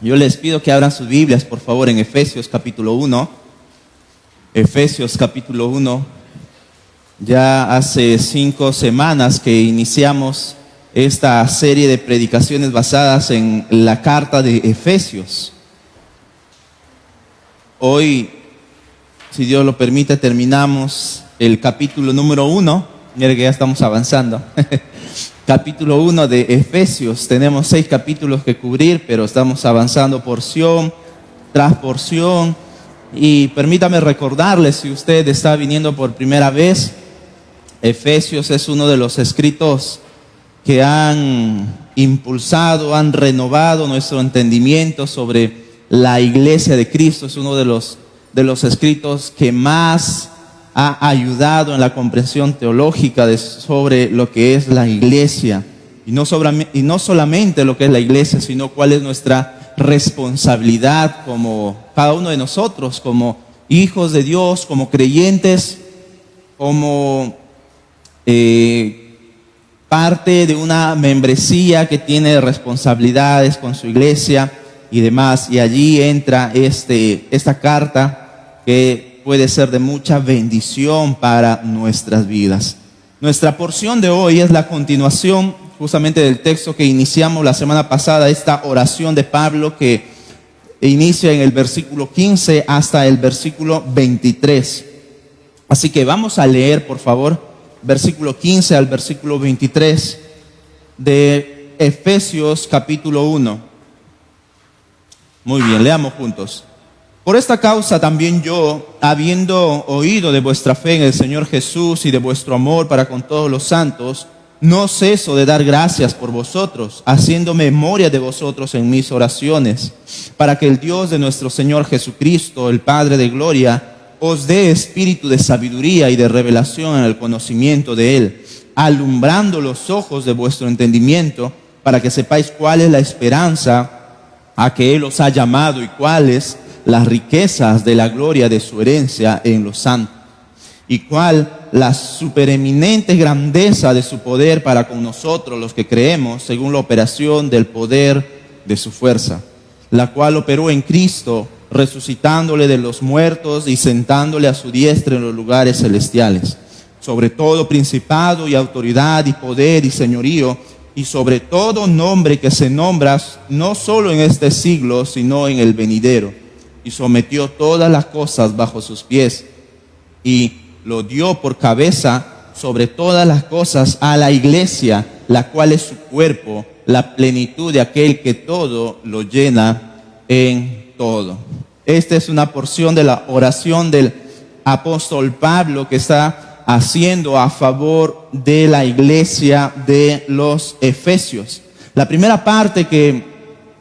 Yo les pido que abran sus Biblias, por favor, en Efesios capítulo 1. Efesios capítulo 1. Ya hace 5 semanas que iniciamos esta serie de predicaciones basadas en la carta de Efesios. Hoy, si Dios lo permite, terminamos el capítulo número 1. Mire que ya estamos avanzando. Capítulo 1 de Efesios. Tenemos 6 capítulos que cubrir, pero estamos avanzando porción tras porción. Y permítame recordarles, si usted está viniendo por primera vez, Efesios es uno de los escritos que han impulsado, han renovado nuestro entendimiento sobre la iglesia de Cristo. Es uno de los escritos que más ha ayudado en la comprensión teológica sobre lo que es la iglesia. Y no solamente lo que es la iglesia, sino cuál es nuestra responsabilidad como cada uno de nosotros, como hijos de Dios, como creyentes, como parte de una membresía que tiene responsabilidades con su iglesia y demás. Y allí entra esta carta que puede ser de mucha bendición para nuestras vidas. Nuestra porción de hoy es la continuación justamente del texto que iniciamos la semana pasada, esta oración de Pablo que inicia en el versículo 15 hasta el versículo 23. Así que vamos a leer, por favor, versículo 15 al versículo 23 de Efesios capítulo 1. Muy bien, leamos juntos. Por esta causa también yo, habiendo oído de vuestra fe en el Señor Jesús y de vuestro amor para con todos los santos, no ceso de dar gracias por vosotros, haciendo memoria de vosotros en mis oraciones, para que el Dios de nuestro Señor Jesucristo, el Padre de gloria, os dé espíritu de sabiduría y de revelación en el conocimiento de Él, alumbrando los ojos de vuestro entendimiento, para que sepáis cuál es la esperanza a que Él os ha llamado y cuáles las riquezas de la gloria de su herencia en los santos, y cuál la supereminente grandeza de su poder para con nosotros los que creemos, según la operación del poder de su fuerza, la cual operó en Cristo, resucitándole de los muertos y sentándole a su diestra en los lugares celestiales, sobre todo principado y autoridad y poder y señorío, y sobre todo nombre que se nombra no solo en este siglo, sino en el venidero. Y sometió todas las cosas bajo sus pies, y lo dio por cabeza sobre todas las cosas a la iglesia, la cual es su cuerpo, la plenitud de aquel que todo lo llena en todo. Esta es una porción de la oración del apóstol Pablo que está haciendo a favor de la iglesia de los Efesios. La primera parte que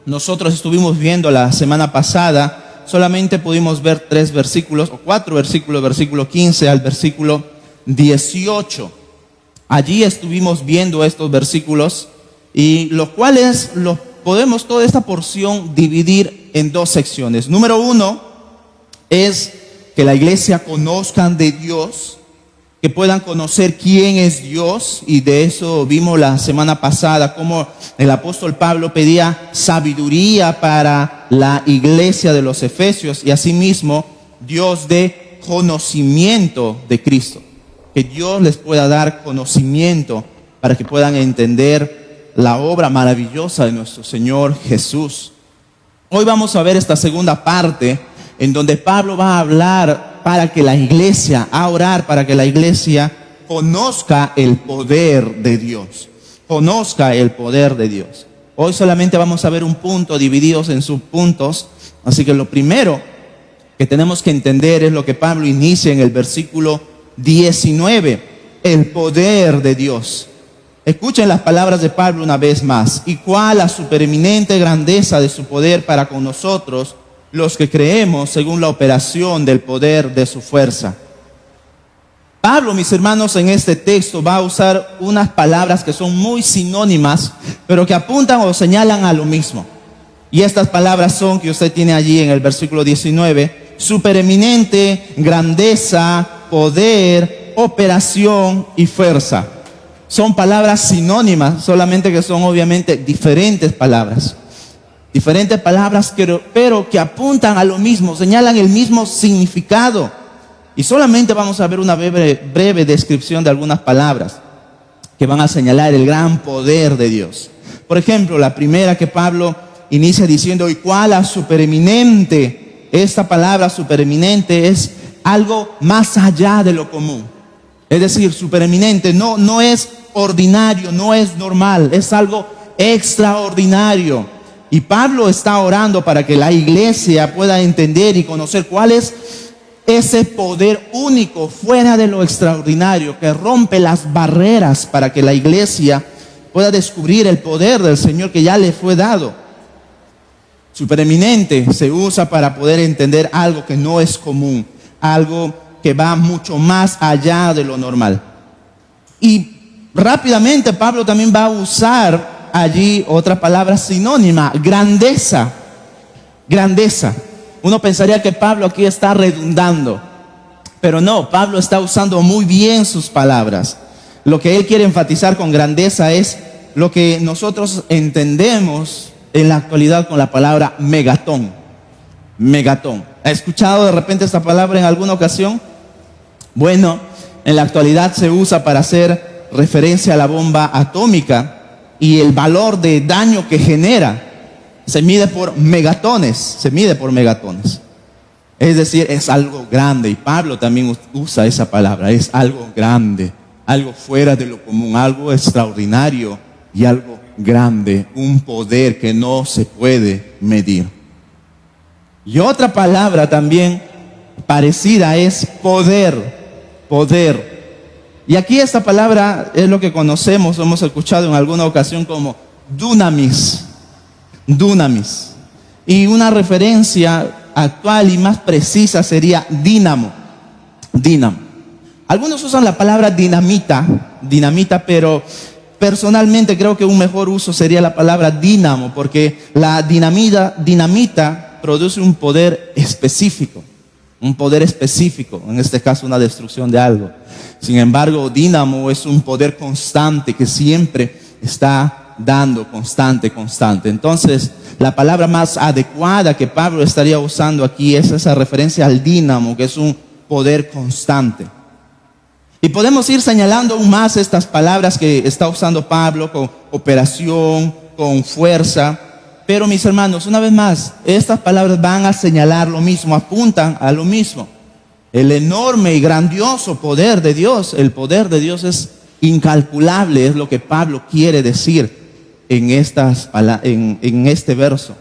nosotros estuvimos viendo la semana pasada, solamente pudimos ver 3 versículos o 4 versículos, versículo 15 al versículo 18. Allí estuvimos viendo estos versículos y los cuales podemos toda esta porción dividir en 2 secciones. Número 1 es que la iglesia conozcan de Dios, que puedan conocer quién es Dios, y de eso vimos la semana pasada cómo el apóstol Pablo pedía sabiduría para la iglesia de los Efesios, y asimismo Dios dé conocimiento de Cristo, que Dios les pueda dar conocimiento para que puedan entender la obra maravillosa de nuestro Señor Jesús. Hoy vamos a ver esta segunda parte en donde Pablo va a hablar para que la iglesia, a orar para que la iglesia conozca el poder de Dios. Conozca el poder de Dios. Hoy solamente vamos a ver un punto divididos en subpuntos. Así que lo primero que tenemos que entender es lo que Pablo inicia en el versículo 19. El poder de Dios. Escuchen las palabras de Pablo una vez más. Y cuál la supereminente grandeza de su poder para con nosotros, los que creemos según la operación del poder de su fuerza. Pablo, mis hermanos, en este texto va a usar unas palabras que son muy sinónimas, pero que apuntan o señalan a lo mismo. Y estas palabras son, que usted tiene allí en el versículo 19, supereminente, grandeza, poder, operación y fuerza. Son palabras sinónimas, solamente que son obviamente diferentes palabras. Diferentes palabras, pero que apuntan a lo mismo, señalan el mismo significado. Y solamente vamos a ver una breve descripción de algunas palabras que van a señalar el gran poder de Dios. Por ejemplo, la primera que Pablo inicia diciendo, y cuál a supereminente. Esta palabra supereminente es algo más allá de lo común. Es decir, supereminente no es ordinario, no es normal, es algo extraordinario. Y Pablo está orando para que la iglesia pueda entender y conocer cuál es ese poder único fuera de lo extraordinario que rompe las barreras para que la iglesia pueda descubrir el poder del Señor que ya le fue dado. Supereminente se usa para poder entender algo que no es común, algo que va mucho más allá de lo normal. Y rápidamente Pablo también va a usar allí otra palabra sinónima, grandeza. Grandeza. Uno pensaría que Pablo aquí está redundando, pero no, Pablo está usando muy bien sus palabras. Lo que él quiere enfatizar con grandeza es lo que nosotros entendemos en la actualidad con la palabra megatón. Megatón. ¿Ha escuchado de repente esta palabra en alguna ocasión? Bueno, en la actualidad se usa para hacer referencia a la bomba atómica. Y el valor de daño que genera se mide por megatones, Es decir, es algo grande. Y Pablo también usa esa palabra, es algo grande, algo fuera de lo común, algo extraordinario y algo grande, un poder que no se puede medir. Y otra palabra también parecida es poder. Y aquí esta palabra es lo que conocemos, hemos escuchado en alguna ocasión como dunamis. Y una referencia actual y más precisa sería dínamo. Algunos usan la palabra dinamita, pero personalmente creo que un mejor uso sería la palabra dínamo, porque la dinamita produce un poder específico. En este caso una destrucción de algo. Sin embargo, dínamo es un poder constante que siempre está dando, constante. Entonces, la palabra más adecuada que Pablo estaría usando aquí es esa referencia al dínamo, que es un poder constante. Y podemos ir señalando aún más estas palabras que está usando Pablo, con operación, con fuerza. Pero mis hermanos, una vez más, estas palabras van a señalar lo mismo, apuntan a lo mismo. El enorme y grandioso poder de Dios, el poder de Dios es incalculable, es lo que Pablo quiere decir en este verso.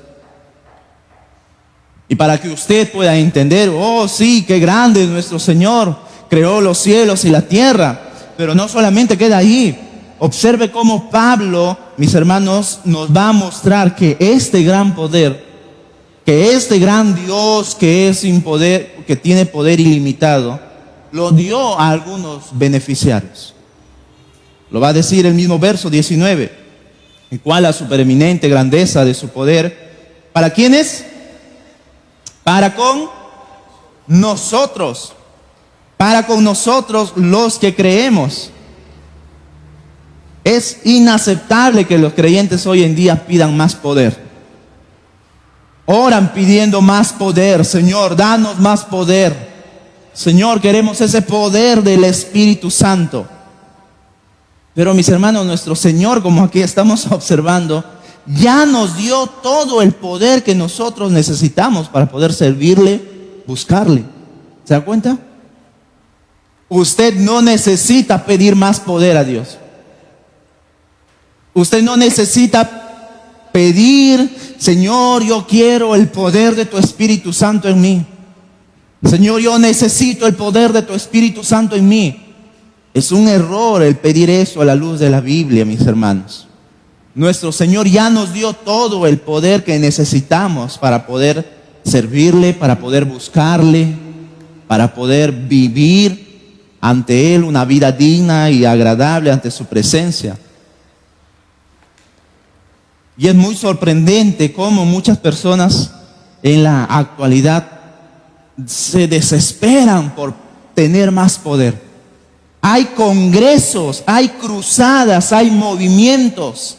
Y para que usted pueda entender, oh sí, qué grande es nuestro Señor, creó los cielos y la tierra, pero no solamente queda ahí. Observe cómo Pablo, mis hermanos, nos va a mostrar que este gran poder, que este gran Dios que tiene poder ilimitado, lo dio a algunos beneficiarios. Lo va a decir el mismo verso 19, el cual la supereminente grandeza de su poder, ¿para quiénes? Para con nosotros los que creemos. Es inaceptable que los creyentes hoy en día pidan más poder. Oran pidiendo más poder. Señor, danos más poder. Señor, queremos ese poder del Espíritu Santo. Pero mis hermanos, nuestro Señor, como aquí estamos observando, ya nos dio todo el poder que nosotros necesitamos para poder servirle, buscarle. ¿Se da cuenta? Usted no necesita pedir más poder a Dios. Usted no necesita pedir, Señor, yo quiero el poder de tu Espíritu Santo en mí. Señor, yo necesito el poder de tu Espíritu Santo en mí. Es un error el pedir eso a la luz de la Biblia, mis hermanos. Nuestro Señor ya nos dio todo el poder que necesitamos para poder servirle, para poder buscarle, para poder vivir ante Él una vida digna y agradable ante su presencia. Y es muy sorprendente cómo muchas personas en la actualidad se desesperan por tener más poder. Hay congresos, hay cruzadas, hay movimientos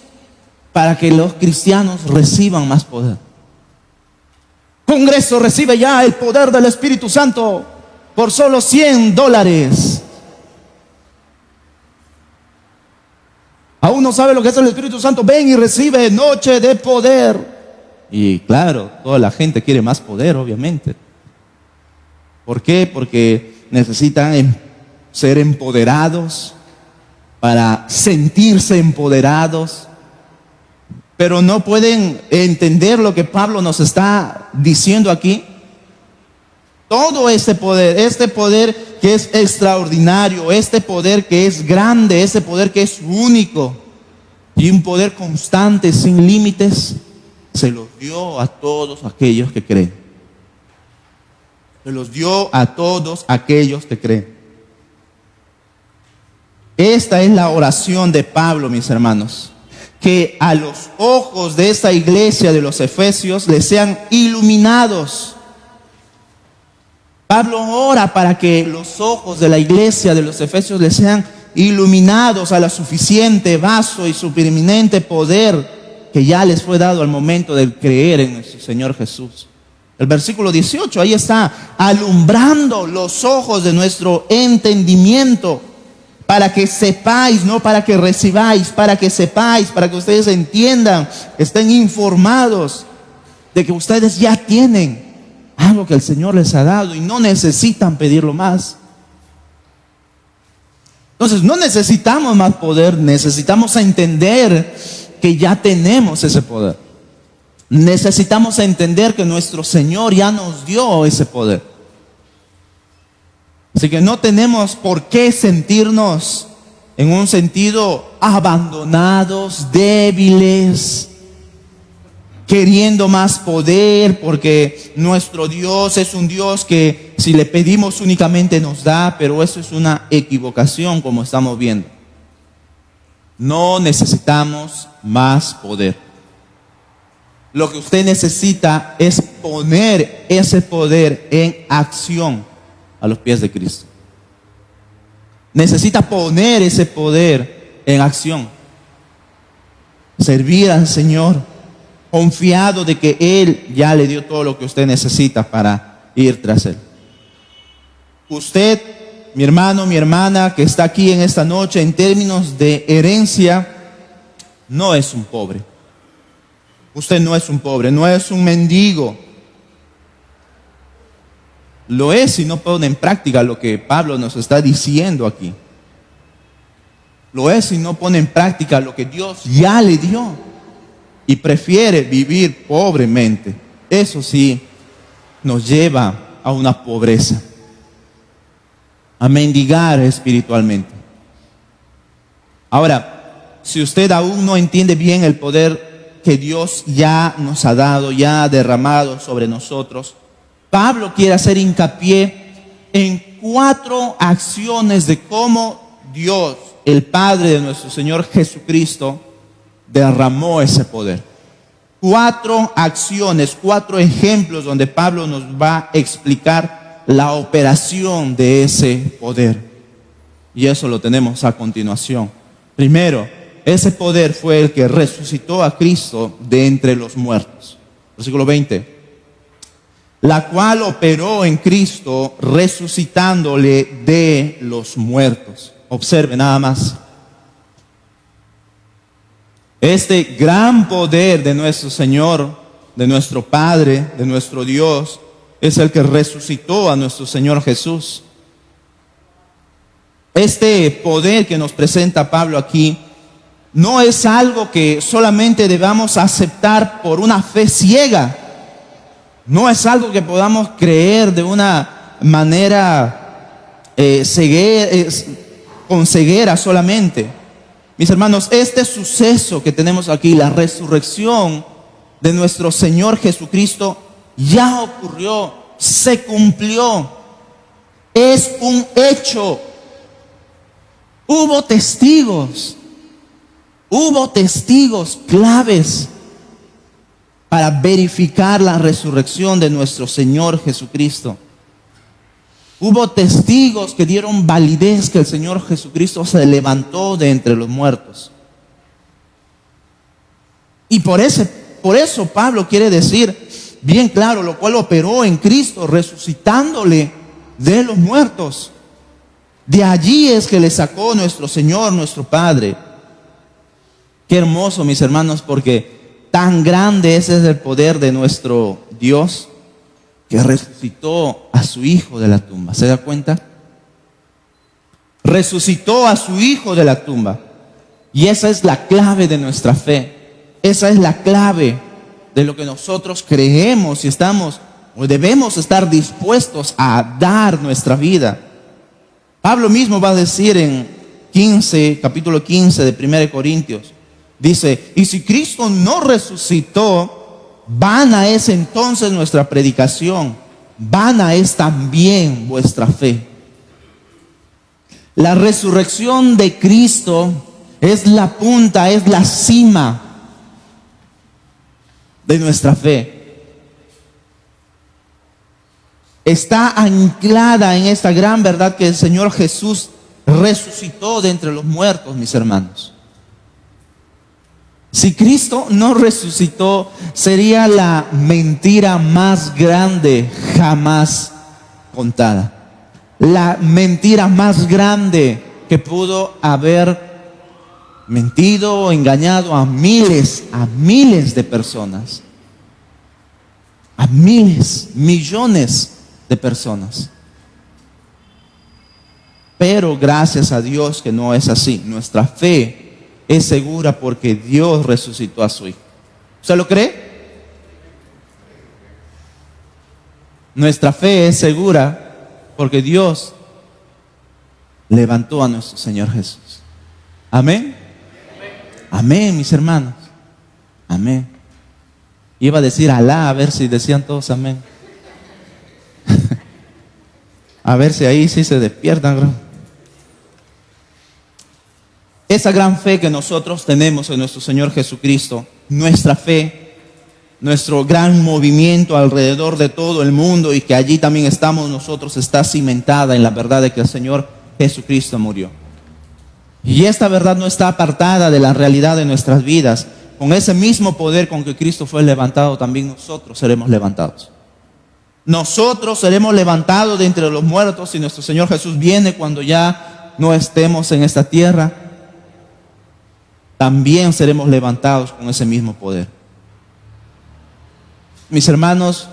para que los cristianos reciban más poder. Congreso recibe ya el poder del Espíritu Santo por solo $100. Aún no sabe lo que es el Espíritu Santo. Ven y recibe noche de poder. Y claro, toda la gente quiere más poder, obviamente. ¿Por qué? Porque necesitan ser empoderados, para sentirse empoderados. Pero no pueden entender lo que Pablo nos está diciendo aquí. Todo este poder que es extraordinario, este poder que es grande, este poder que es único y un poder constante, sin límites, se los dio a todos aquellos que creen. Se los dio a todos aquellos que creen. Esta es la oración de Pablo, mis hermanos. Que a los ojos de esta iglesia de los Efesios les sean iluminados. Pablo ora para que los ojos de la iglesia de los Efesios les sean iluminados a la suficiente vaso y su preeminente poder que ya les fue dado al momento de creer en nuestro Señor Jesús. El versículo 18, ahí está, alumbrando los ojos de nuestro entendimiento, para que sepáis, no para que recibáis, para que sepáis, para que ustedes entiendan, estén informados de que ustedes ya tienen algo que el Señor les ha dado y no necesitan pedirlo más. Entonces no necesitamos más poder, necesitamos entender que ya tenemos ese poder. Necesitamos entender que nuestro Señor ya nos dio ese poder. Así que no tenemos por qué sentirnos en un sentido abandonados, débiles, queriendo más poder, porque nuestro Dios es un Dios que si le pedimos únicamente nos da, pero eso es una equivocación, como estamos viendo. No necesitamos más poder. Lo que usted necesita es poner ese poder en acción a los pies de Cristo. Necesita poner ese poder en acción. Servir al Señor, confiado de que Él ya le dio todo lo que usted necesita para ir tras Él. Usted, mi hermano, mi hermana que está aquí en esta noche, en términos de herencia, no es un pobre. Usted no es un pobre, no es un mendigo. Lo es si no pone en práctica lo que Pablo nos está diciendo aquí. Lo es si no pone en práctica lo que Dios ya le dio y prefiere vivir pobremente. Eso sí nos lleva a una pobreza, a mendigar espiritualmente. Ahora, si usted aún no entiende bien el poder que Dios ya nos ha dado, ya ha derramado sobre nosotros, Pablo quiere hacer hincapié en 4 acciones de cómo Dios, el Padre de nuestro Señor Jesucristo, derramó ese poder. 4 acciones, 4 ejemplos donde Pablo nos va a explicar la operación de ese poder. Y eso lo tenemos a continuación. Primero, ese poder fue el que resucitó a Cristo de entre los muertos. Versículo 20. La cual operó en Cristo resucitándole de los muertos. Observe nada más. Este gran poder de nuestro Señor, de nuestro Padre, de nuestro Dios, es el que resucitó a nuestro Señor Jesús. Este poder que nos presenta Pablo aquí no es algo que solamente debamos aceptar por una fe ciega. No es algo que podamos creer de una manera con ceguera solamente. Mis hermanos, este suceso que tenemos aquí, la resurrección de nuestro Señor Jesucristo, ya ocurrió, se cumplió, es un hecho. Hubo testigos claves para verificar la resurrección de nuestro Señor Jesucristo. Hubo testigos que dieron validez que el Señor Jesucristo se levantó de entre los muertos. Y por eso Pablo quiere decir, bien claro, lo cual operó en Cristo, resucitándole de los muertos. De allí es que le sacó nuestro Señor, nuestro Padre. Qué hermoso, mis hermanos, porque tan grande ese es el poder de nuestro Dios, que resucitó a su Hijo de la tumba. ¿Se da cuenta? Resucitó a su Hijo de la tumba. Y esa es la clave de nuestra fe. Esa es la clave de lo que nosotros creemos y estamos o debemos estar dispuestos a dar nuestra vida. Pablo mismo va a decir en capítulo 15 de 1 Corintios, dice: y si Cristo no resucitó, vana es entonces nuestra predicación, vana es también vuestra fe. La resurrección de Cristo es la punta, es la cima de nuestra fe. Está anclada en esta gran verdad que el Señor Jesús resucitó de entre los muertos, mis hermanos. Si Cristo no resucitó, sería la mentira más grande jamás contada. La mentira más grande que pudo haber mentido o engañado a miles de personas. A miles, millones de personas. Pero gracias a Dios que no es así. Nuestra fe es segura porque Dios resucitó a su Hijo. ¿Usted lo cree? Nuestra fe es segura porque Dios levantó a nuestro Señor Jesús. Amén. Amén, mis hermanos. Amén. Iba a decir Alá, a ver si decían todos amén. A ver si ahí sí se despiertan. Esa gran fe que nosotros tenemos en nuestro Señor Jesucristo, nuestra fe, nuestro gran movimiento alrededor de todo el mundo y que allí también estamos nosotros, está cimentada en la verdad de que el Señor Jesucristo murió. Y esta verdad no está apartada de la realidad de nuestras vidas. Con ese mismo poder con que Cristo fue levantado, también nosotros seremos levantados. Nosotros seremos levantados de entre los muertos y nuestro Señor Jesús viene cuando ya no estemos en esta tierra. También seremos levantados con ese mismo poder. Mis hermanos,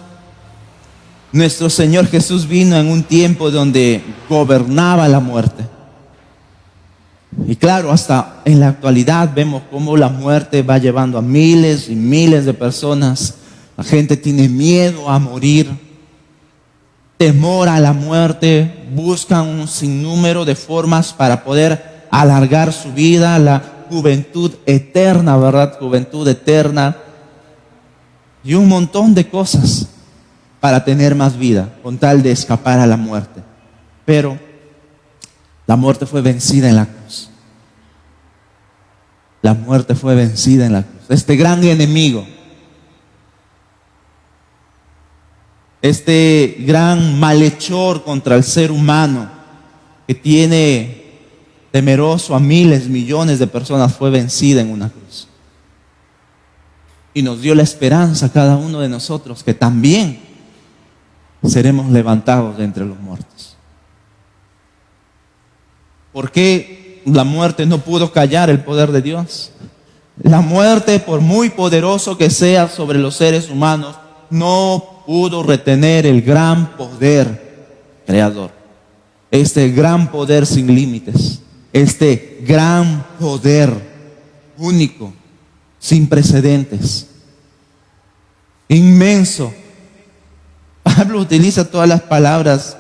nuestro Señor Jesús vino en un tiempo donde gobernaba la muerte. Y claro, hasta en la actualidad vemos cómo la muerte va llevando a miles y miles de personas. La gente tiene miedo a morir, temor a la muerte, buscan un sinnúmero de formas para poder alargar su vida, la juventud eterna, ¿verdad? Juventud eterna. Y un montón de cosas para tener más vida, con tal de escapar a la muerte. Pero la muerte fue vencida en la cruz. La muerte fue vencida en la cruz. Este gran enemigo, este gran malhechor contra el ser humano que tiene temeroso a miles, millones de personas, fue vencida en una cruz. Y nos dio la esperanza a cada uno de nosotros que también seremos levantados de entre los muertos. ¿Por qué la muerte no pudo callar el poder de Dios? La muerte, por muy poderoso que sea sobre los seres humanos, no pudo retener el gran poder creador. Este gran poder sin límites. Este gran poder único, sin precedentes, inmenso. Pablo utiliza todas las palabras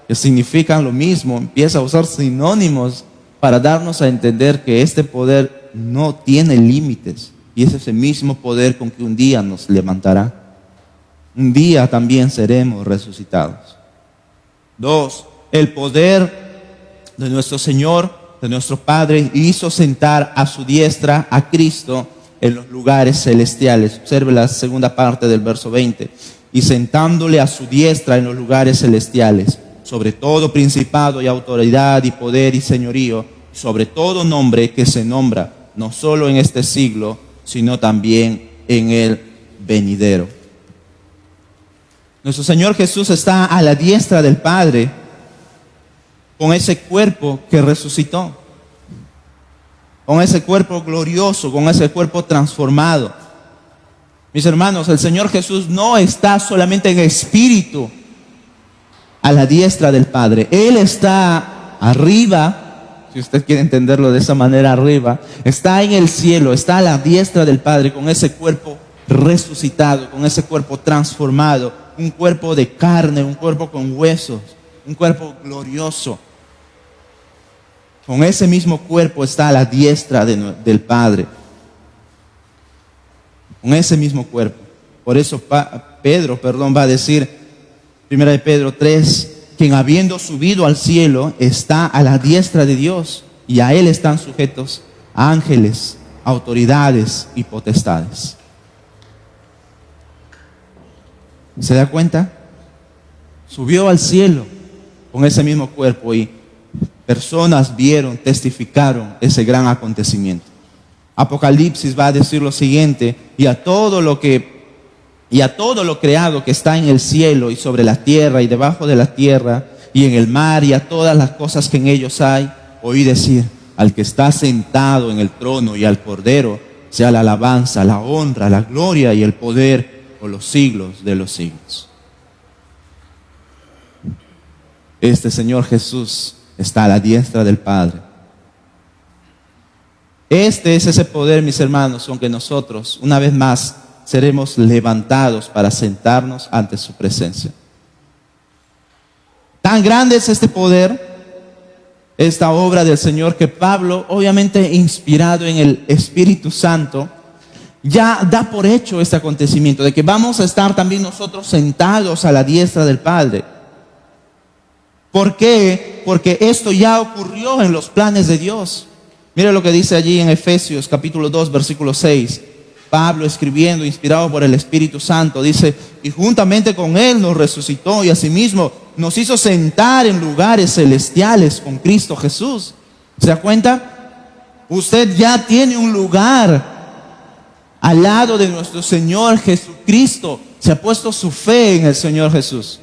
que significan lo mismo, empieza a usar sinónimos para darnos a entender que este poder no tiene límites y es ese mismo poder con que un día nos levantará. Un día también seremos resucitados. 2. El poder de nuestro Señor, de nuestro Padre, hizo sentar a su diestra a Cristo en los lugares celestiales. Observe la segunda parte del verso 20. Y sentándole a su diestra en los lugares celestiales, sobre todo principado y autoridad y poder y señorío, sobre todo nombre que se nombra, no solo en este siglo, sino también en el venidero. Nuestro Señor Jesús está a la diestra del Padre con ese cuerpo que resucitó, con ese cuerpo glorioso, con ese cuerpo transformado. Mis hermanos, el Señor Jesús no está solamente en espíritu a la diestra del Padre. Él está arriba, si usted quiere entenderlo de esa manera, arriba. Está en el cielo, está a la diestra del Padre con ese cuerpo resucitado, con ese cuerpo transformado, un cuerpo de carne, un cuerpo con huesos, un cuerpo glorioso. Con ese mismo cuerpo está a la diestra del Padre. Con ese mismo cuerpo. Por eso Pedro va a decir, 1 de Pedro 3, quien habiendo subido al cielo está a la diestra de Dios, y a él están sujetos ángeles, autoridades y potestades. ¿Se da cuenta? Subió al cielo con ese mismo cuerpo y personas vieron, testificaron ese gran acontecimiento. Apocalipsis va a decir lo siguiente: y a todo lo creado que está en el cielo y sobre la tierra y debajo de la tierra y en el mar y a todas las cosas que en ellos hay, oí decir: al que está sentado en el trono y al Cordero sea la alabanza, la honra, la gloria y el poder por los siglos de los siglos. Este Señor Jesús está a la diestra del Padre. Este es ese poder, mis hermanos, con que nosotros, una vez más, seremos levantados para sentarnos ante su presencia. Tan grande es este poder, esta obra del Señor, que Pablo, obviamente inspirado en el Espíritu Santo, ya da por hecho este acontecimiento, de que vamos a estar también nosotros sentados a la diestra del Padre. ¿Por qué? Porque esto ya ocurrió en los planes de Dios. Mire lo que dice allí en Efesios capítulo 2, versículo 6. Pablo, escribiendo, inspirado por el Espíritu Santo, dice: y juntamente con Él nos resucitó y asimismo nos hizo sentar en lugares celestiales con Cristo Jesús. ¿Se da cuenta? Usted ya tiene un lugar al lado de nuestro Señor Jesucristo. Se ha puesto su fe en el Señor Jesús.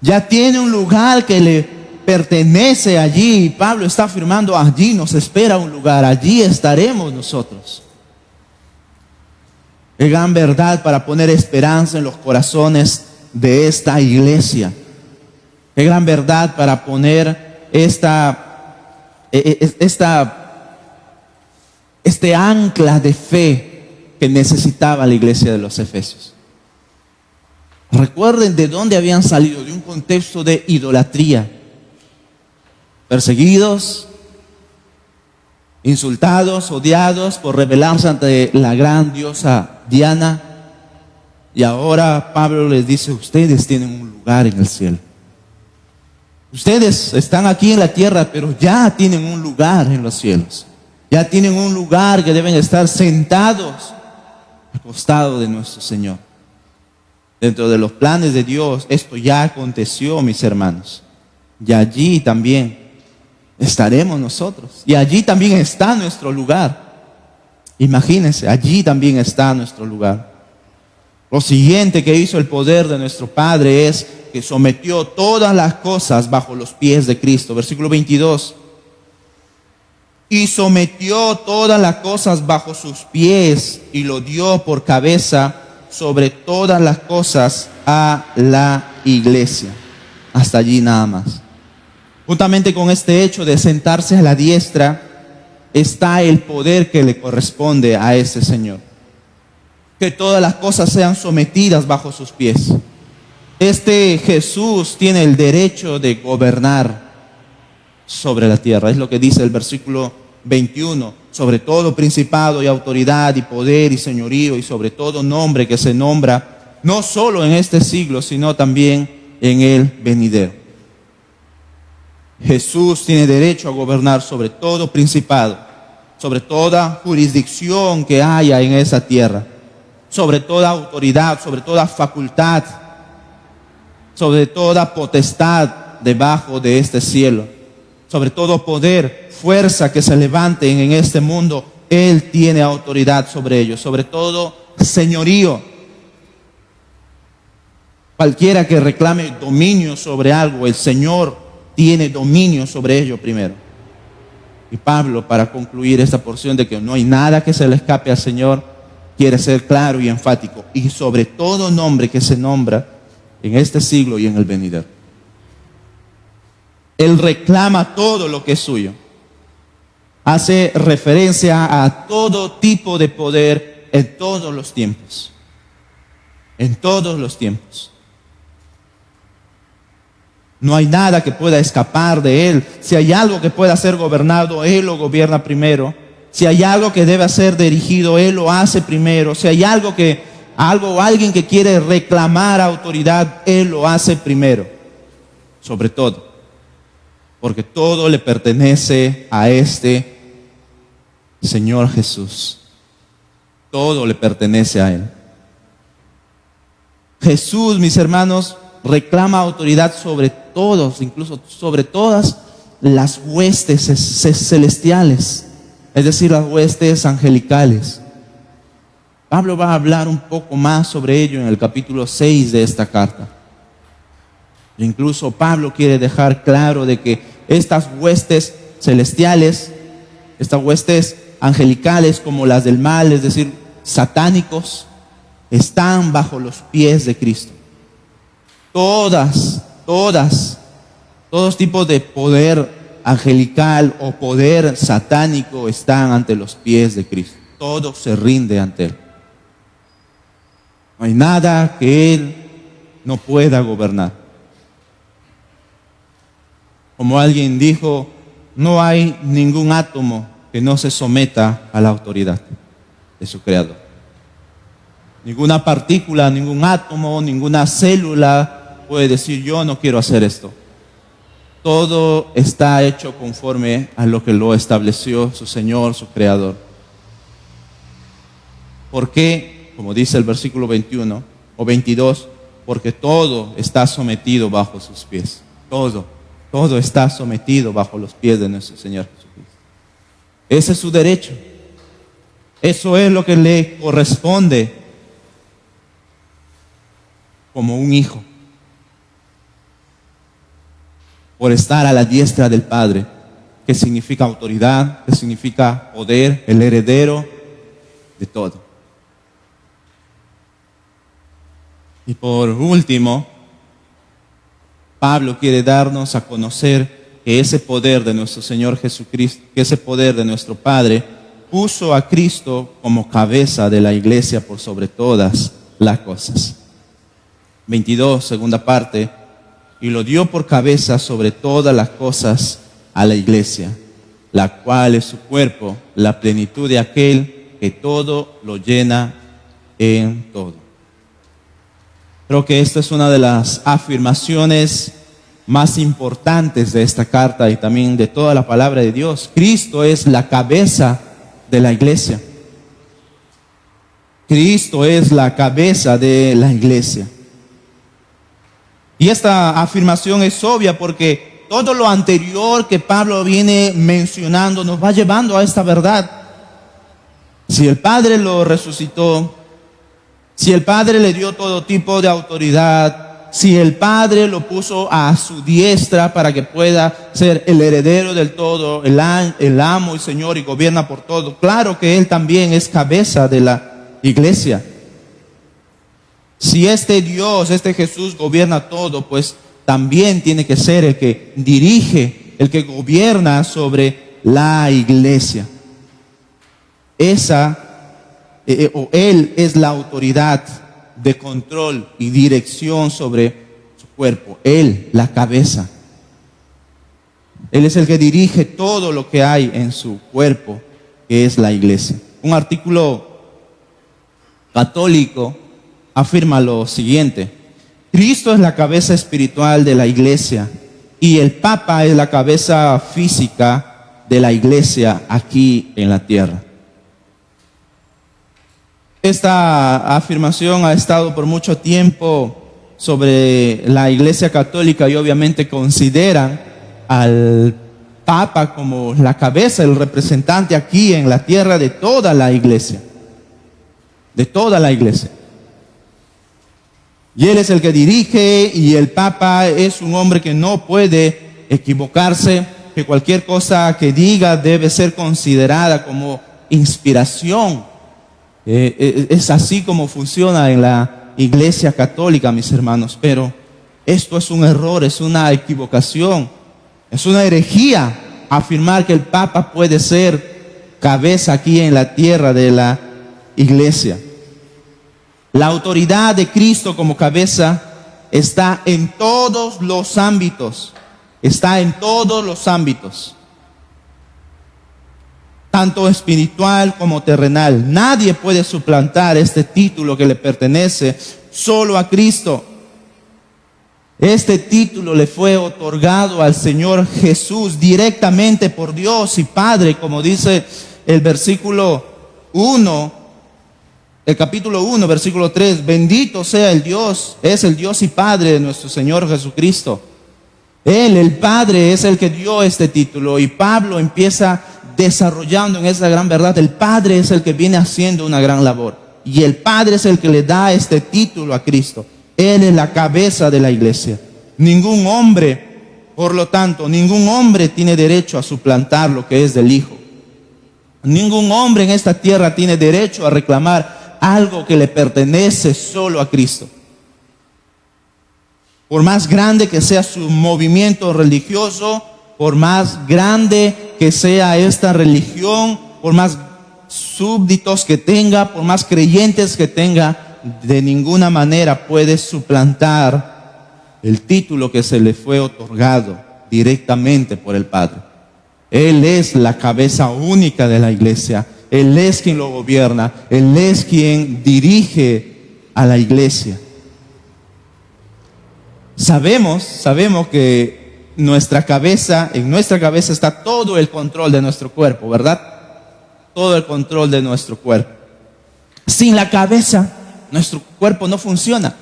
Ya tiene un lugar que le pertenece allí, y Pablo está afirmando: allí nos espera un lugar, allí estaremos nosotros. Es gran verdad para poner esperanza en los corazones de esta iglesia. Es gran verdad para poner este ancla de fe que necesitaba la iglesia de los Efesios. Recuerden de dónde habían salido: de un contexto de idolatría. Perseguidos, insultados, odiados por rebelarse ante la gran diosa Diana. Y ahora Pablo les dice: ustedes tienen un lugar en el cielo. Ustedes están aquí en la tierra, pero ya tienen un lugar en los cielos. Ya tienen un lugar que deben estar sentados al costado de nuestro Señor. Dentro de los planes de Dios, esto ya aconteció, mis hermanos. Y allí también estaremos nosotros. Y allí también está nuestro lugar. Imagínense, allí también está nuestro lugar. Lo siguiente que hizo el poder de nuestro Padre es que sometió todas las cosas bajo los pies de Cristo. Versículo 22. Y sometió todas las cosas bajo sus pies y lo dio por cabeza sobre todas las cosas a la iglesia. Hasta allí nada más. Juntamente con este hecho de sentarse a la diestra está el poder que le corresponde a ese Señor. Que todas las cosas sean sometidas bajo sus pies. Este Jesús tiene el derecho de gobernar sobre la tierra. Es lo que dice el versículo 21. Sobre todo principado y autoridad y poder y señorío y sobre todo nombre que se nombra, no solo en este siglo, sino también en el venidero. Jesús tiene derecho a gobernar sobre todo principado, sobre toda jurisdicción que haya en esa tierra, sobre toda autoridad, sobre toda facultad, sobre toda potestad debajo de este cielo, sobre todo poder, fuerza que se levanten en este mundo. Él tiene autoridad sobre ellos, sobre todo señorío. Cualquiera que reclame dominio sobre algo, el Señor tiene dominio sobre ello primero. Y Pablo, para concluir esta porción de que no hay nada que se le escape al Señor, quiere ser claro y enfático. Y sobre todo nombre que se nombra en este siglo y en el venidero. Él reclama todo lo que es suyo. Hace referencia a todo tipo de poder en todos los tiempos. En todos los tiempos. No hay nada que pueda escapar de Él. Si hay algo que pueda ser gobernado, Él lo gobierna primero. Si hay algo que debe ser dirigido, Él lo hace primero. Si hay algo o alguien que quiere reclamar autoridad, Él lo hace primero. Sobre todo. Porque todo le pertenece a este Señor Jesús. Todo le pertenece a Él. Jesús, mis hermanos, reclama autoridad sobre todos, incluso sobre todas las huestes celestiales, es decir, las huestes angelicales. Pablo va a hablar un poco más sobre ello en el capítulo 6 de esta carta. Incluso Pablo quiere dejar claro de que estas huestes celestiales, estas huestes angelicales como las del mal, es decir, satánicos, están bajo los pies de Cristo. Todos tipos de poder angelical o poder satánico están ante los pies de Cristo. Todo se rinde ante Él. No hay nada que Él no pueda gobernar. Como alguien dijo, no hay ningún átomo que no se someta a la autoridad de su Creador. Ninguna partícula, ningún átomo, ninguna célula puede decir, yo no quiero hacer esto. Todo está hecho conforme a lo que lo estableció su Señor, su Creador. ¿Por qué? Como dice el versículo 21 o 22, porque todo está sometido bajo sus pies. Todo está sometido bajo los pies de nuestro Señor Jesucristo. Ese es su derecho. Eso es lo que le corresponde como un hijo. Por estar a la diestra del Padre, que significa autoridad, que significa poder, el heredero de todo. Y por último, Pablo quiere darnos a conocer que ese poder de nuestro Señor Jesucristo, que ese poder de nuestro Padre, puso a Cristo como cabeza de la iglesia por sobre todas las cosas. 22, segunda parte. Y lo dio por cabeza sobre todas las cosas a la iglesia, la cual es su cuerpo, la plenitud de aquel que todo lo llena en todo. Creo que esta es una de las afirmaciones más importantes de esta carta y también de toda la palabra de Dios. Cristo es la cabeza de la iglesia. Cristo es la cabeza de la iglesia. Y esta afirmación es obvia porque todo lo anterior que Pablo viene mencionando nos va llevando a esta verdad. Si el Padre lo resucitó, si el Padre le dio todo tipo de autoridad, si el Padre lo puso a su diestra para que pueda ser el heredero del todo, el amo y Señor y gobierna por todo, claro que Él también es cabeza de la iglesia. Si este Dios, este Jesús gobierna todo, pues también tiene que ser el que dirige, el que gobierna sobre la iglesia. Él es la autoridad de control y dirección sobre su cuerpo. Él, la cabeza. Él es el que dirige todo lo que hay en su cuerpo, que es la iglesia. Un artículo católico afirma lo siguiente: Cristo es la cabeza espiritual de la iglesia y el Papa es la cabeza física de la iglesia aquí en la tierra. Esta afirmación ha estado por mucho tiempo sobre la iglesia católica y obviamente consideran al Papa como la cabeza, el representante aquí en la tierra de toda la iglesia. De toda la iglesia. Y él es el que dirige, y el Papa es un hombre que no puede equivocarse, que cualquier cosa que diga debe ser considerada como inspiración. Es así como funciona en la Iglesia Católica, mis hermanos, pero esto es un error, es una equivocación, es una herejía afirmar que el Papa puede ser cabeza aquí en la tierra de la Iglesia. La autoridad de Cristo como cabeza está en todos los ámbitos, está en todos los ámbitos, tanto espiritual como terrenal. Nadie puede suplantar este título que le pertenece solo a Cristo. Este título le fue otorgado al Señor Jesús directamente por Dios y Padre, como dice el versículo 1, el capítulo 1, versículo 3. Bendito sea el Dios, es el Dios y Padre de nuestro Señor Jesucristo. Él, el Padre, es el que dio este título, y Pablo empieza desarrollando en esa gran verdad. El Padre es el que viene haciendo una gran labor, y el Padre es el que le da este título a Cristo. Él es la cabeza de la iglesia. Ningún hombre, por lo tanto, ningún hombre tiene derecho a suplantar lo que es del Hijo. Ningún hombre en esta tierra tiene derecho a reclamar algo que le pertenece solo a Cristo. Por más grande que sea su movimiento religioso, por más grande que sea esta religión, por más súbditos que tenga, por más creyentes que tenga, de ninguna manera puede suplantar el título que se le fue otorgado directamente por el Padre. Él es la cabeza única de la iglesia. Él es quien lo gobierna. Él es quien dirige a la iglesia. Sabemos que en nuestra cabeza está todo el control de nuestro cuerpo, ¿verdad? Todo el control de nuestro cuerpo. Sin la cabeza, nuestro cuerpo no funciona.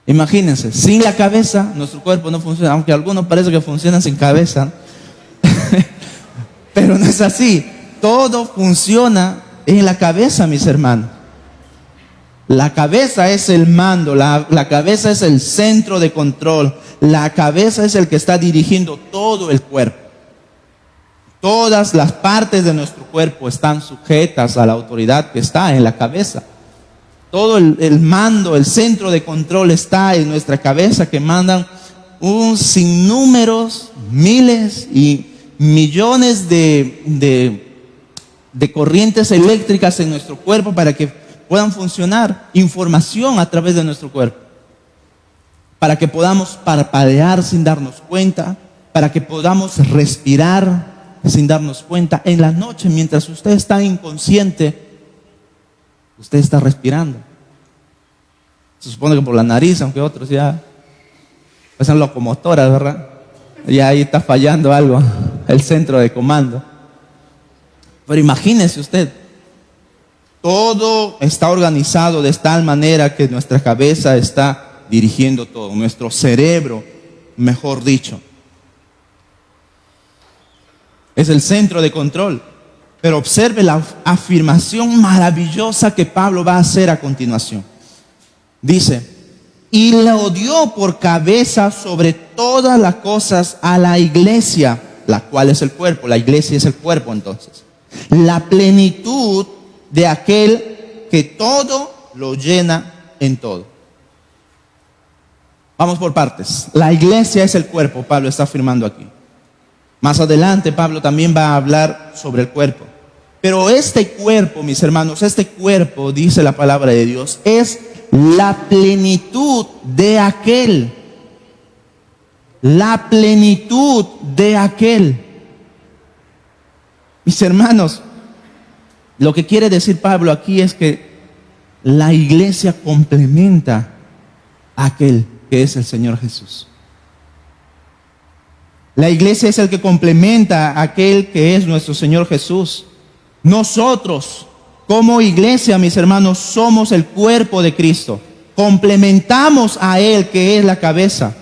Imagínense, sin la cabeza, nuestro cuerpo no funciona, aunque algunos parece que funcionan sin cabeza, pero no es así. Todo funciona en la cabeza, mis hermanos. La cabeza es el mando, la cabeza es el centro de control, la cabeza es el que está dirigiendo todo el cuerpo. Todas las partes de nuestro cuerpo están sujetas a la autoridad que está en la cabeza. Todo el mando, el centro de control está en nuestra cabeza, que mandan un sinnúmeros, miles y millones de corrientes eléctricas en nuestro cuerpo para que puedan funcionar, información a través de nuestro cuerpo, para que podamos parpadear sin darnos cuenta, para que podamos respirar sin darnos cuenta. En la noche, mientras usted está inconsciente, usted está respirando. Se supone que por la nariz, aunque otros ya pasan locomotoras, ¿verdad? Ya ahí está fallando algo, el centro de comando. Pero imagínese usted, todo está organizado de tal manera que nuestra cabeza está dirigiendo todo, nuestro cerebro, mejor dicho. Es el centro de control. Pero observe la afirmación maravillosa que Pablo va a hacer a continuación. Dice, y lo dio por cabeza sobre todas las cosas a la iglesia, la cual es el cuerpo. La iglesia es el cuerpo, entonces. La plenitud de aquel que todo lo llena en todo. Vamos por partes. La iglesia es el cuerpo, Pablo está afirmando aquí. Más adelante Pablo también va a hablar sobre el cuerpo. Pero este cuerpo, mis hermanos, este cuerpo, dice la palabra de Dios, es la plenitud de aquel. La plenitud de aquel. Mis hermanos, lo que quiere decir Pablo aquí es que la iglesia complementa a aquel que es el Señor Jesús. La iglesia es el que complementa a aquel que es nuestro Señor Jesús. Nosotros, como iglesia, mis hermanos, somos el cuerpo de Cristo. Complementamos a Él, que es la cabeza.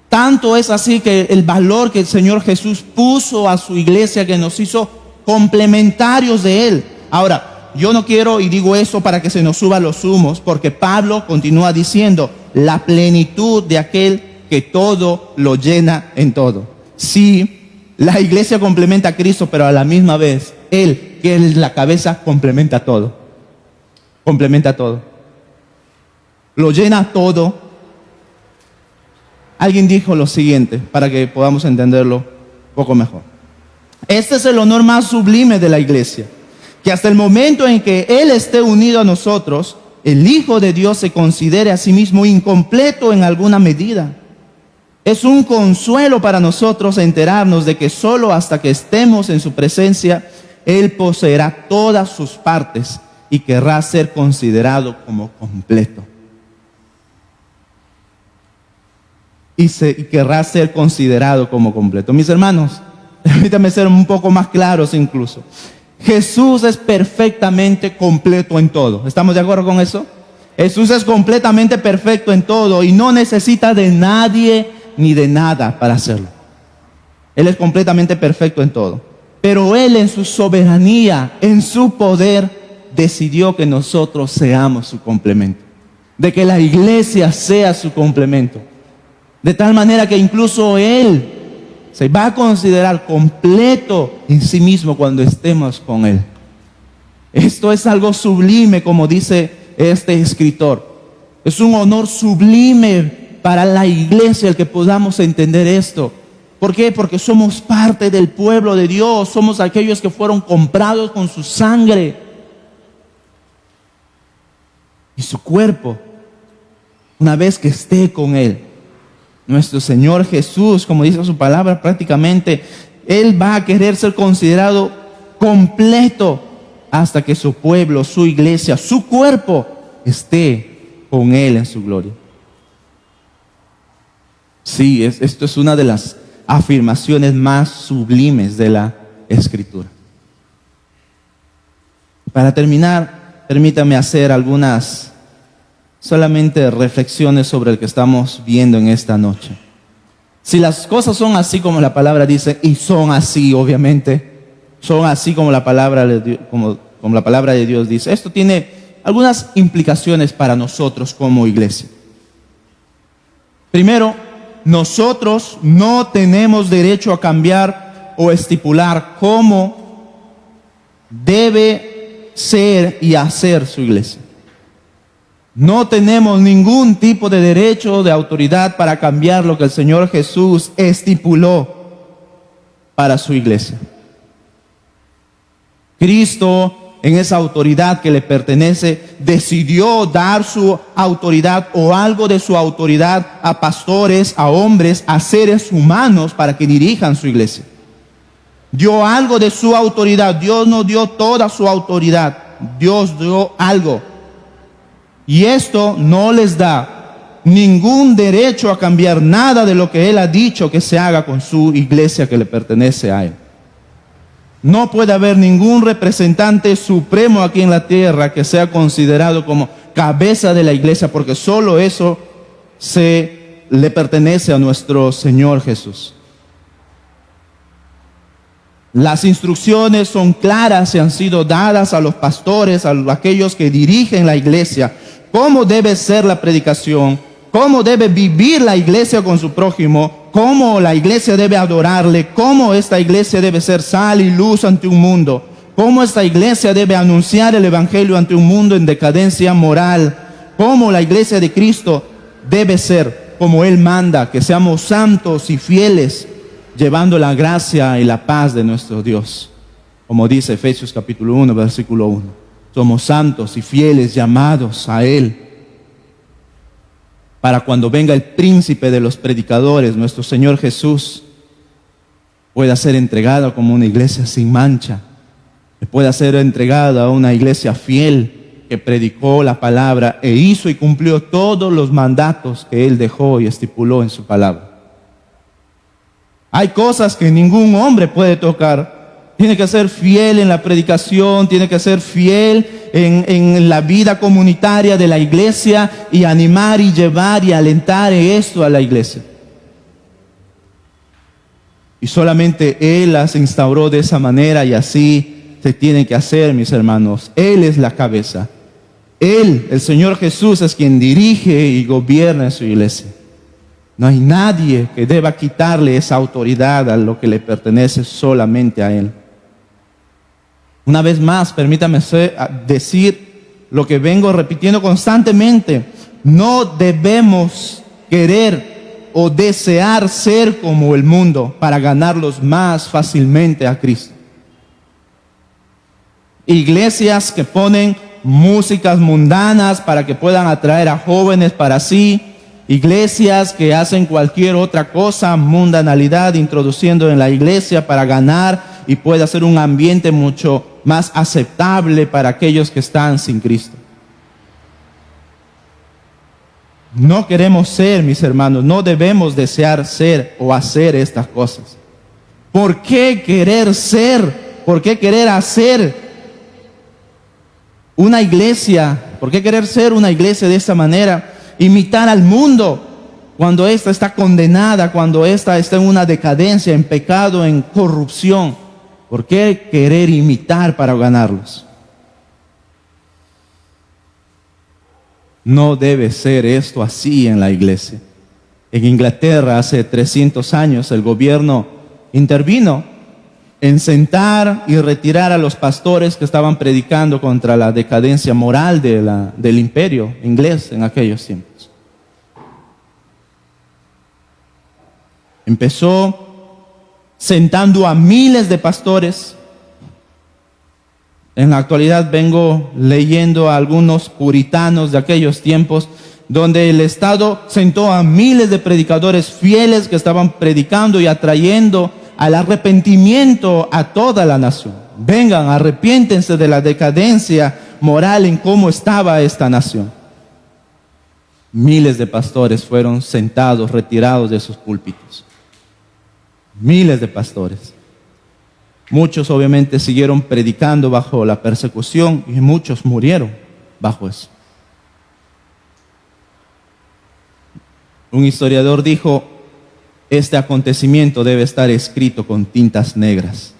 Tanto es así que el valor que el Señor Jesús puso a su iglesia, que nos hizo complementarios de Él. Ahora, yo no quiero, y digo eso para que se nos suba los humos, porque Pablo continúa diciendo, la plenitud de aquel que todo lo llena en todo. Sí, la iglesia complementa a Cristo, pero a la misma vez, Él, que es la cabeza, complementa todo. Complementa todo. Lo llena todo. Alguien dijo lo siguiente, para que podamos entenderlo un poco mejor. Este es el honor más sublime de la iglesia, que hasta el momento en que Él esté unido a nosotros, el Hijo de Dios se considere a sí mismo incompleto en alguna medida. Es un consuelo para nosotros enterarnos de que solo hasta que estemos en su presencia, Él poseerá todas sus partes y querrá ser considerado como completo. Y querrá ser considerado como completo. Mis hermanos, permítanme ser un poco más claros incluso. Jesús es perfectamente completo en todo. ¿Estamos de acuerdo con eso? Jesús es completamente perfecto en todo y no necesita de nadie ni de nada para hacerlo. Él es completamente perfecto en todo. Pero Él en su soberanía, en su poder, decidió que nosotros seamos su complemento. De que la iglesia sea su complemento. De tal manera que incluso Él se va a considerar completo en sí mismo cuando estemos con Él. Esto es algo sublime, como dice este escritor. Es un honor sublime para la iglesia el que podamos entender esto. ¿Por qué? Porque somos parte del pueblo de Dios. Somos aquellos que fueron comprados con su sangre. Y su cuerpo, una vez que esté con Él, nuestro Señor Jesús, como dice su palabra, prácticamente Él va a querer ser considerado completo hasta que su pueblo, su iglesia, su cuerpo esté con Él en su gloria. Sí, esto es una de las afirmaciones más sublimes de la Escritura. Para terminar, permítame hacer algunas solamente reflexiones sobre el que estamos viendo en esta noche. Si las cosas son así como la palabra dice, y son así obviamente, son así como la palabra de Dios, como la palabra de Dios dice, esto tiene algunas implicaciones para nosotros como iglesia. Primero, nosotros no tenemos derecho a cambiar o estipular cómo debe ser y hacer su iglesia. No tenemos ningún tipo de derecho o de autoridad para cambiar lo que el Señor Jesús estipuló para su iglesia. Cristo, en esa autoridad que le pertenece, decidió dar su autoridad o algo de su autoridad a pastores, a hombres, a seres humanos para que dirijan su iglesia. Dio algo de su autoridad. Dios no dio toda su autoridad. Dios dio algo. Y esto no les da ningún derecho a cambiar nada de lo que Él ha dicho que se haga con su iglesia que le pertenece a Él. No puede haber ningún representante supremo aquí en la tierra que sea considerado como cabeza de la iglesia, porque solo eso le pertenece a nuestro Señor Jesús. Las instrucciones son claras y han sido dadas a los pastores, a aquellos que dirigen la iglesia. Cómo debe ser la predicación, cómo debe vivir la iglesia con su prójimo, cómo la iglesia debe adorarle, cómo esta iglesia debe ser sal y luz ante un mundo, cómo esta iglesia debe anunciar el evangelio ante un mundo en decadencia moral, cómo la iglesia de Cristo debe ser como Él manda, que seamos santos y fieles, llevando la gracia y la paz de nuestro Dios. Como dice Efesios capítulo 1, versículo 1. Somos santos y fieles llamados a Él. Para cuando venga el príncipe de los predicadores, nuestro Señor Jesús, pueda ser entregado como una iglesia sin mancha. Pueda ser entregada a una iglesia fiel que predicó la palabra e hizo y cumplió todos los mandatos que Él dejó y estipuló en su palabra. Hay cosas que ningún hombre puede tocar. Tiene que ser fiel en la predicación, tiene que ser fiel en la vida comunitaria de la iglesia y animar y llevar y alentar esto a la iglesia. Y solamente Él las instauró de esa manera y así se tiene que hacer, mis hermanos. Él es la cabeza. Él, el Señor Jesús, es quien dirige y gobierna en su iglesia. No hay nadie que deba quitarle esa autoridad a lo que le pertenece solamente a Él. Una vez más, permítame decir lo que vengo repitiendo constantemente. No debemos querer o desear ser como el mundo para ganarlos más fácilmente a Cristo. Iglesias que ponen músicas mundanas para que puedan atraer a jóvenes para sí. Iglesias que hacen cualquier otra cosa, mundanalidad, introduciendo en la iglesia para ganar y pueda ser un ambiente mucho más aceptable para aquellos que están sin Cristo. No queremos ser, mis hermanos, no debemos desear ser o hacer estas cosas. ¿Por qué querer ser? ¿Por qué querer hacer una iglesia? ¿Por qué querer ser una iglesia de esta manera? Imitar al mundo cuando ésta está condenada, cuando ésta está en una decadencia, en pecado, en corrupción. ¿Por qué querer imitar para ganarlos? No debe ser esto así en la iglesia. En Inglaterra hace 300 años el gobierno intervino en sentar y retirar a los pastores que estaban predicando contra la decadencia moral del imperio inglés en aquellos tiempos. Empezó sentando a miles de pastores. En la actualidad vengo leyendo a algunos puritanos de aquellos tiempos, donde el Estado sentó a miles de predicadores fieles que estaban predicando y atrayendo al arrepentimiento a toda la nación. Vengan, arrepiéntense de la decadencia moral en cómo estaba esta nación. Miles de pastores fueron sentados, retirados de sus púlpitos. Miles de pastores. Muchos obviamente siguieron predicando bajo la persecución y muchos murieron bajo eso. Un historiador dijo: este acontecimiento debe estar escrito con tintas negras.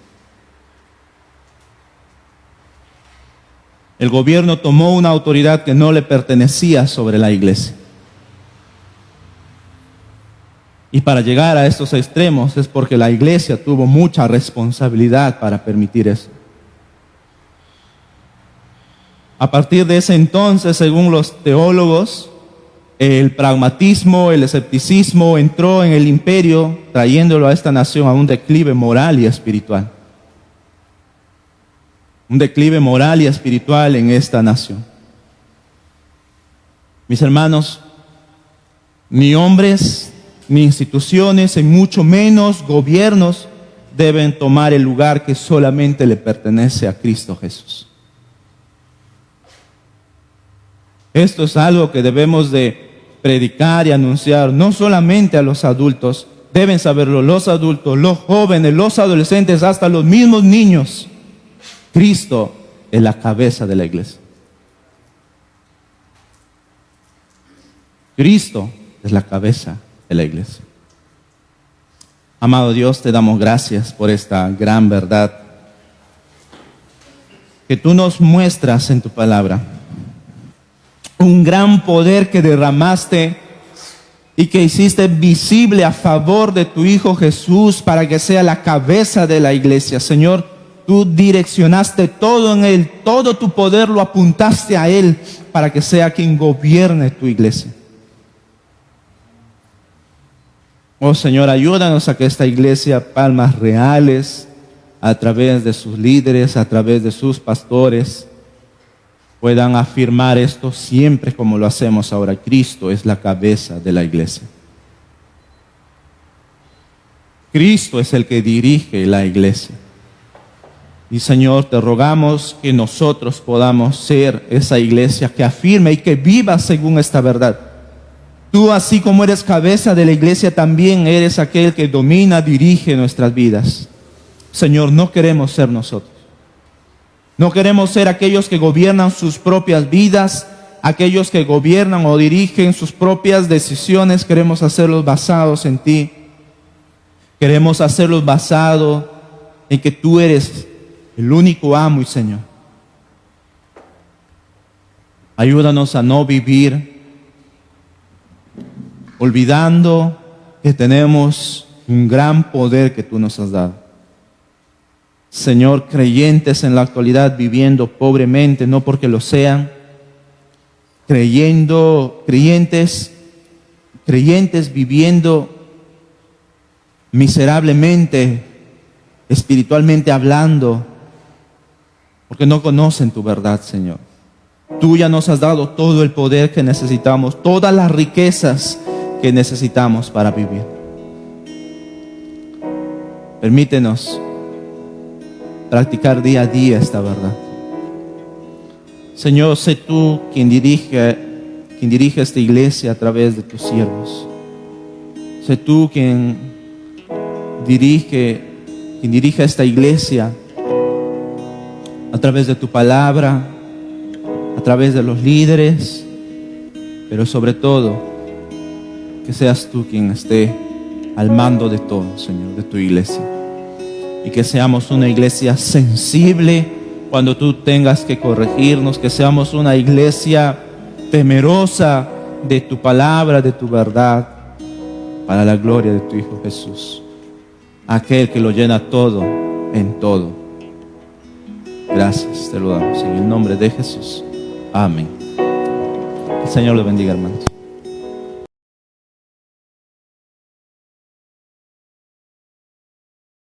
El gobierno tomó una autoridad que no le pertenecía sobre la iglesia. Y para llegar a estos extremos es porque la iglesia tuvo mucha responsabilidad para permitir eso. A partir de ese entonces, según los teólogos, el pragmatismo, el escepticismo entró en el imperio, trayéndolo a esta nación a un declive moral y espiritual. Un declive moral y espiritual en esta nación. Mis hermanos, ni hombres, ni instituciones, y mucho menos gobiernos, deben tomar el lugar que solamente le pertenece a Cristo Jesús. Esto es algo que debemos de predicar y anunciar, no solamente a los adultos, deben saberlo los adultos, los jóvenes, los adolescentes, hasta los mismos niños. Cristo es la cabeza de la iglesia. Cristo es la cabeza de la iglesia. Amado Dios, te damos gracias por esta gran verdad que tú nos muestras en tu palabra. Un gran poder que derramaste y que hiciste visible a favor de tu Hijo Jesús para que sea la cabeza de la iglesia. Señor, tú direccionaste todo en Él, todo tu poder lo apuntaste a Él para que sea quien gobierne tu iglesia. Oh Señor, ayúdanos a que esta iglesia, Palmas Reales, a través de sus líderes, a través de sus pastores, puedan afirmar esto siempre como lo hacemos ahora. Cristo es la cabeza de la iglesia. Cristo es el que dirige la iglesia. Y Señor, te rogamos que nosotros podamos ser esa iglesia que afirme y que viva según esta verdad. Tú, así como eres cabeza de la iglesia, también eres aquel que domina, dirige nuestras vidas. Señor, no queremos ser nosotros. No queremos ser aquellos que gobiernan sus propias vidas, aquellos que gobiernan o dirigen sus propias decisiones. Queremos hacerlos basados en ti. Queremos hacerlos basados en que tú eres el único amo y Señor. Ayúdanos a no vivir olvidando que tenemos un gran poder que tú nos has dado. Señor, creyentes en la actualidad viviendo pobremente, no porque lo sean, creyentes viviendo miserablemente, espiritualmente hablando, porque no conocen tu verdad, Señor. Tú ya nos has dado todo el poder que necesitamos, todas las riquezas que necesitamos para vivir. Permítenos practicar día a día esta verdad. Señor, sé tú quien dirige esta iglesia a través de tus siervos. Sé tú quien dirige esta iglesia a través de tu palabra, a través de los líderes, pero sobre todo, que seas tú quien esté al mando de todo, Señor, de tu iglesia. Y que seamos una iglesia sensible cuando tú tengas que corregirnos, que seamos una iglesia temerosa de tu palabra, de tu verdad, para la gloria de tu Hijo Jesús, aquel que lo llena todo en todo. Gracias, te lo damos en el nombre de Jesús. Amén. El Señor le bendiga, hermanos.